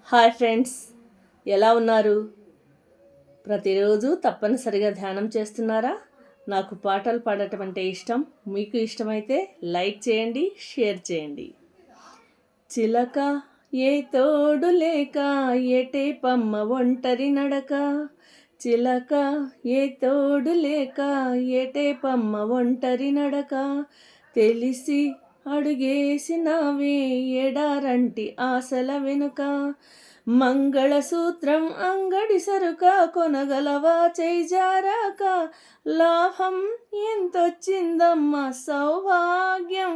Hi friends, ఎలా ఉన్నారు? ప్రతిరోజు తప్పనిసరిగా ధ్యానం చేస్తున్నారా? నాకు పాటలు పాడటం అంటే ఇష్టం. మీకు ఇష్టమైతే లైక్ చేయండి, షేర్ చేయండి. చిలక ఏ తోడు లేక ఎటే పమ్మ ఒంటరి నడక, చిలక ఏ తోడు లేక ఎటే పమ్మ ఒంటరి నడక, తెలిసి అడుగేసినావే ఎడారంటి ఆశల వెనుక, మంగళసూత్రం అంగడి సరుక కొనగలవా చేజారాక, లాభం ఎంతొచ్చిందమ్మా సౌభాగ్యం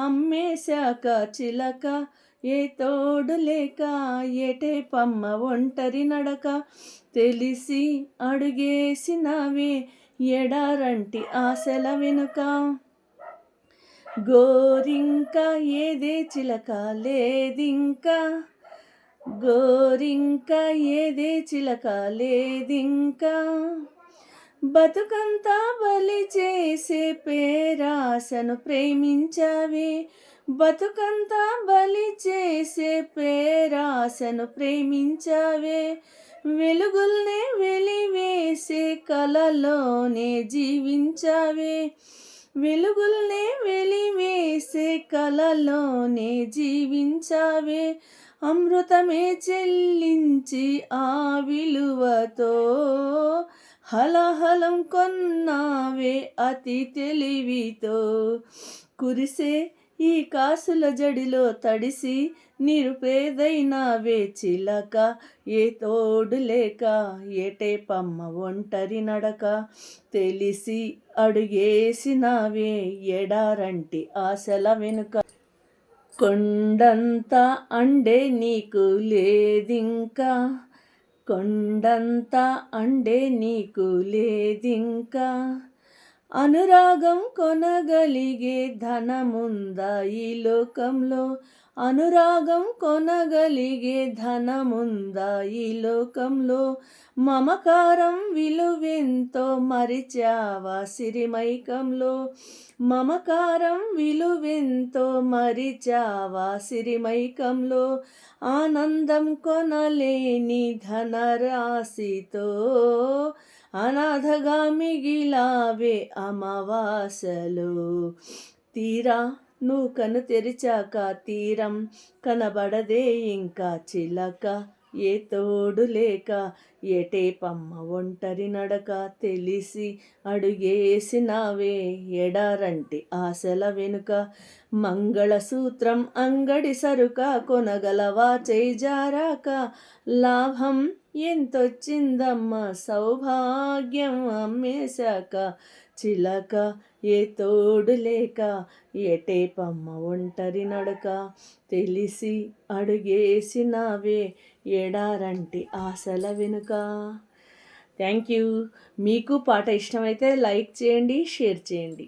అమ్మేశాక, చిలక ఏ తోడు లేక ఎటే పమ్మ ఒంటరి నడక, తెలిసి అడుగేసినావే ఎడారంటి ఆశల వెనుక, గోరింక ఏదే చిలక లేదింకా, గోరింక ఏదే చిలక లేదింకా, బతుకంతా బలి చేసే పేరాశను ప్రేమించావే, బతుకంతా బలి చేసే పేరాశను ప్రేమించావే, వెలుగుల్నే వెలివేసే కలలోనే జీవించావే, వెలుగుల్నే వెలివేసే కలలోనే జీవించావే, అమృతమే చెల్లించి ఆ విలువతో హలహలం కొన్నావే అతి తెలివితో, కురిసే ఈ కాసుల జడిలో తడిసి నిరుపేదైనావే, చిలక ఏ తోడు లేక ఎటే పమ్మ ఒంటరి నడక, తెలిసి అడుగేసినావే ఎడారంటి ఆశల వెనుక, కొండంత అండే నీకు లేదింకా, కొండంత అండే నీకు లేదింకా, అనురాగం కొనగలిగే ధనముందా ఈ లోకంలో, అనురాగం కొనగలిగే ధనముందా ఈ లోకంలో, మమకారం విలువెంతో మరిచావా సిరిమైకంలో, మమకారం విలువెంతో మరిచావా సిరిమైకంలో, ఆనందం కొనలేని ధనరాశితో అనాథగా మిగిలావే అమావాసలో, తీరా నువ్వు కను తెరిచాక తీరం కనబడదే ఇంకా, చిలక ఏ తోడు లేక ఎటే పమ్మ ఒంటరి నడక, తెలిసి అడుగేసినావే ఎడారంటి ఆశల వెనుక, మంగళసూత్రం అంగడి సరుక కొనగలవా చేజారాక, లాభం ఎంతొచ్చిందమ్మా సౌభాగ్యం అమ్మేశాక, చిలక ఏ తోడు లేక ఎటే పమ్మ ఒంటరి నడక, తెలిసి అడుగేసినావే ఎడారంటి ఆశల వెనుక. Thank you. మీకు పాట ఇష్టమైతే లైక్ చేయండి, షేర్ చేయండి.